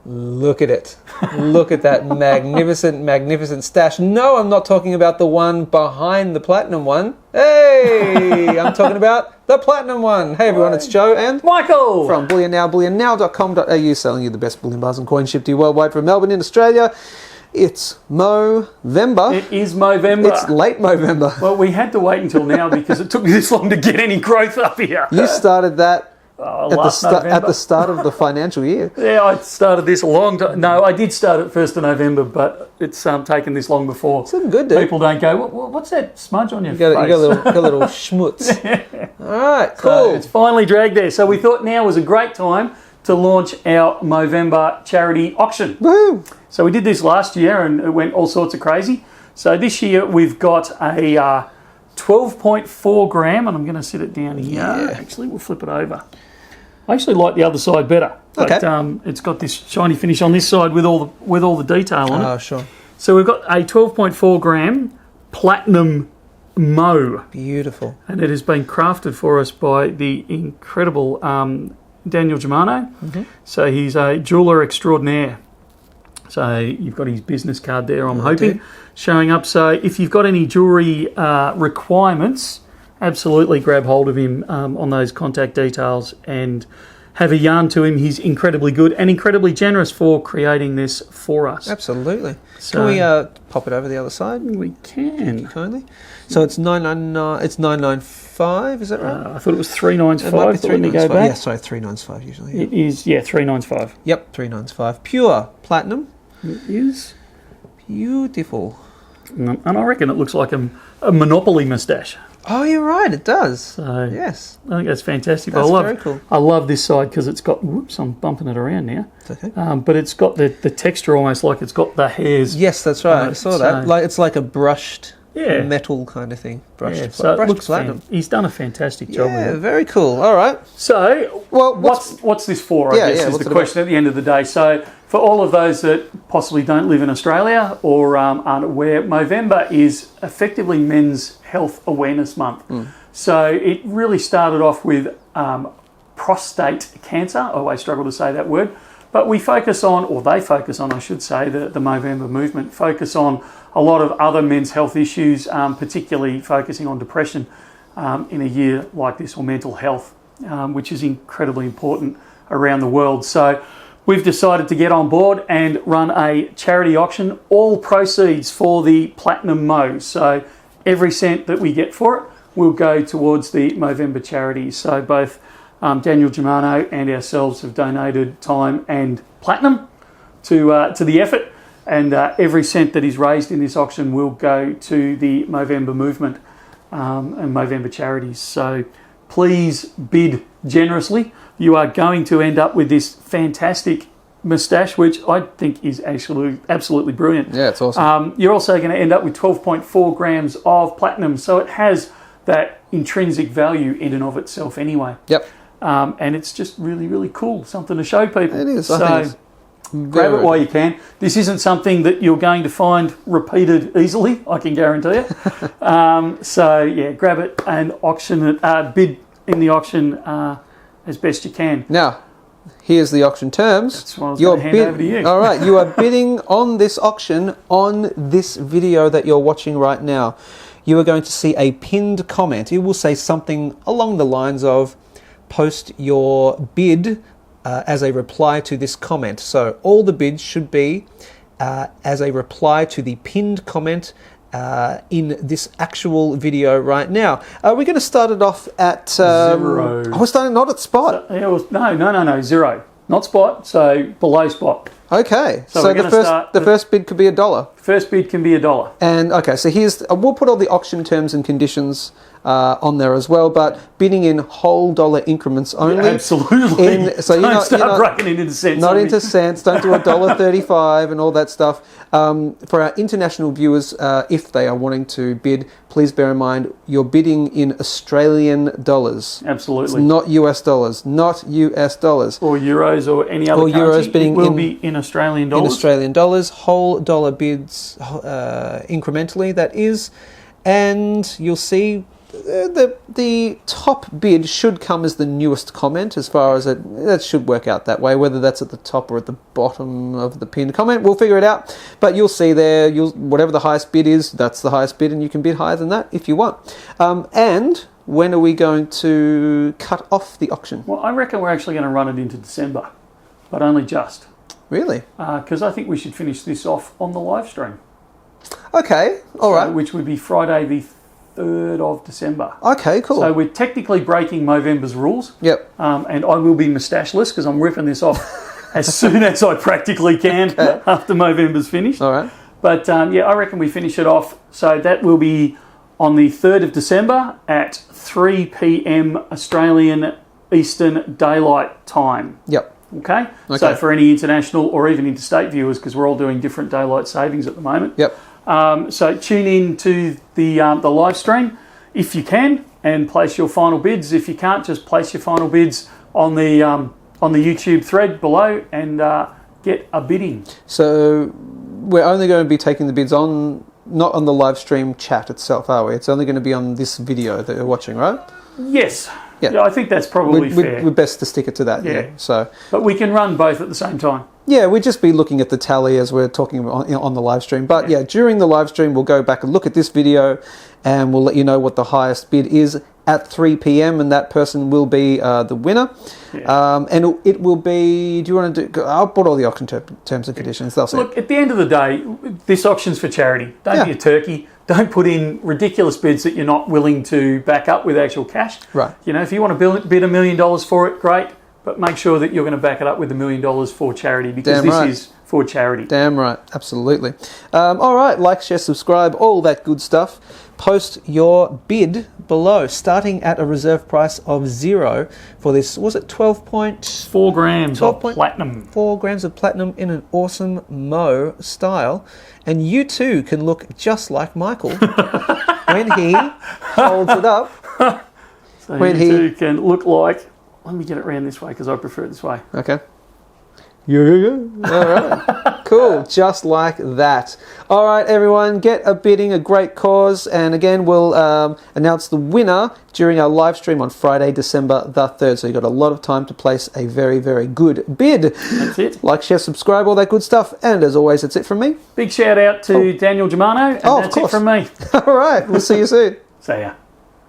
Look at it. Look at that magnificent, magnificent stash. No, I'm not talking about the one behind the platinum one. Hey, I'm talking about the platinum one. Hey everyone, it's Joe and Michael from Bullion Now, bullionnow.com.au, selling you the best bullion bars and coins shipped to you worldwide from Melbourne in Australia. It's MOvember. It is MOvember. It's late Movember. Well, we had to wait until now because it took me this long to get any growth up here. You started that at November. the start of the financial year. Yeah, I started this a long time. No, I did start it 1st of November, but it's taken this long before. It's looking good, dude. People don't go, what's that smudge on your face? You got a little schmutz. All right, cool. So it's finally dragged there. So we thought now was a great time to launch our MOvember charity auction. Woo! So we did this last year and it went all sorts of crazy. So this year we've got a 12.4 gram, and I'm going to sit it down here. Yeah. Actually, we'll flip it over. I actually like the other side better. But Okay. It's got this shiny finish on this side with all the detail on it. Oh, sure. So we've got a 12.4 gram platinum Mo. Beautiful. And it has been crafted for us by the incredible Daniel Germano. Mm-hmm. So he's a jeweller extraordinaire. So you've got his business card there, I'm hoping, showing up. So if you've got any jewellery requirements, absolutely grab hold of him on those contact details and have a yarn to him. He's incredibly good and incredibly generous for creating this for us. Absolutely. So, can we pop it over the other side? We can. Kindly. So it's $9.99. It's $9.95. Is that right? I thought it was $3.95. It might be Let me go $3.95. back. Yeah, sorry, $3.95 usually. Yeah. It is, $3.95. Yep, $3.95. Pure platinum. It is. Beautiful. And I reckon it looks like a Monopoly moustache. Oh, you're right. It does. So yes, I think that's fantastic. That's very cool. I love this side because it's got. Whoops, I'm bumping it around now. It's okay. But it's got the texture almost like it's got the hairs. Yes, that's right. I saw that. Like it's like a brushed metal kind of thing. Brushed, so brushed it looks platinum. He's done a fantastic job Yeah, with it. very cool. All right. So, Well, what's this for? I guess is the question at the end of the day. So, for all of those that possibly don't live in Australia or aren't aware, MOvember is effectively Men's Health Awareness Month. So it really started off with prostate cancer. I always struggle to say that word. But we focus on, or they focus on, I should say, the MOvember movement, focus on a lot of other men's health issues, particularly focusing on depression in a year like this, or mental health, which is incredibly important around the world. So we've decided to get on board and run a charity auction, all proceeds for the Platinum Mo. So every cent that we get for it will go towards the MOvember charities. So both Daniel Germano and ourselves have donated time and platinum to the effort, and every cent that is raised in this auction will go to the MOvember movement and MOvember charities. So please bid generously. You are going to end up with this fantastic moustache, which I think is actually absolutely brilliant. Yeah, it's awesome. You're also going to end up with 12.4 grams of platinum, so it has that intrinsic value in and of itself anyway. Yep. And it's just really, really cool, something to show people. It is. So I think it's grab it while you can. This isn't something that you're going to find repeated easily, I can guarantee you. So yeah, grab it and auction it, bid in the auction as best you can. Now, here's the auction terms. That's what I was going to hand over to you. All right, you are bidding on this auction on this video that you're watching right now. You are going to see a pinned comment. It will say something along the lines of, post your bid as a reply to this comment. So all the bids should be as a reply to the pinned comment in this actual video right now. We're going to start it off at... 0. Oh, we're starting not at spot. So, no, 0. Not spot, so below spot. Okay, So so we're gonna the first bid could be $1. First bid can be $1. And okay, so here's we'll put all the auction terms and conditions on there as well, but bidding in whole dollar increments only. Yeah, absolutely. So don't start breaking it into cents. Not into cents. Don't do $1.35 and all that stuff. For our international viewers, if they are wanting to bid, please bear in mind you're bidding in Australian dollars. Absolutely. It's not US dollars. Not US dollars. Or euros or any other currency. Euros bidding it will be in Australian dollars. In Australian dollars, whole dollar bids incrementally, that is. And you'll see the top bid should come as the newest comment, as far as that should work out that way. Whether that's at the top or at the bottom of the pinned comment, we'll figure it out. But you'll see there, whatever the highest bid is, that's the highest bid, and you can bid higher than that if you want. And when are we going to cut off the auction? Well, I reckon we're actually going to run it into December, but only just. Really? Because I think we should finish this off on the live stream. Okay, all right. Which would be Friday the 3rd of December. Okay, cool. So we're technically breaking Movember's rules. Yep. And I will be mustacheless because I'm ripping this off as soon as I practically can after Movember's finished. All right. But I reckon we finish it off. So that will be on the 3rd of December at 3 p.m. Australian Eastern Daylight Time. Yep. Okay? So for any international or even interstate viewers, because we're all doing different daylight savings at the moment. Yep. So tune in to the live stream if you can and place your final bids. If you can't, just place your final bids on the YouTube thread below and get a bidding. So we're only going to be taking the bids not on the live stream chat itself, are we? It's only going to be on this video that you're watching, right? Yes. Yeah, I think that's probably fair. We're best to stick it to that. Yeah. So, but we can run both at the same time. Yeah, we'd just be looking at the tally as we're talking on the live stream. But yeah, during the live stream, we'll go back and look at this video, and we'll let you know what the highest bid is at 3 p.m. and that person will be the winner. Yeah. And it will be. Do you want to do? I'll put all the auction terms and conditions. They'll say. Look, at the end of the day, this auction's for charity. Don't be a turkey. Don't put in ridiculous bids that you're not willing to back up with actual cash. Right. You know, if you want to bid $1 million for it, great. But make sure that you're going to back it up with $1 million for charity, because this is for charity. Damn right. Absolutely. All right. Like, share, subscribe, all that good stuff. Post your bid below, starting at a reserve price of 0 for this. Was it 12.4 grams of platinum? 4 grams of platinum in an awesome Mo style. And you too can look just like Michael when he holds it up. So when you too can look like. Let me get it around this way because I prefer it this way. Okay. Yeah. All right. Cool. Just like that. All right, everyone. Get a bidding, a great cause. And again, we'll announce the winner during our live stream on Friday, December the 3rd. So you've got a lot of time to place a very, very good bid. That's it. Like, share, subscribe, all that good stuff. And as always, that's it from me. Big shout out to Daniel Germano. And that's it from me. All right. We'll see you soon. See ya.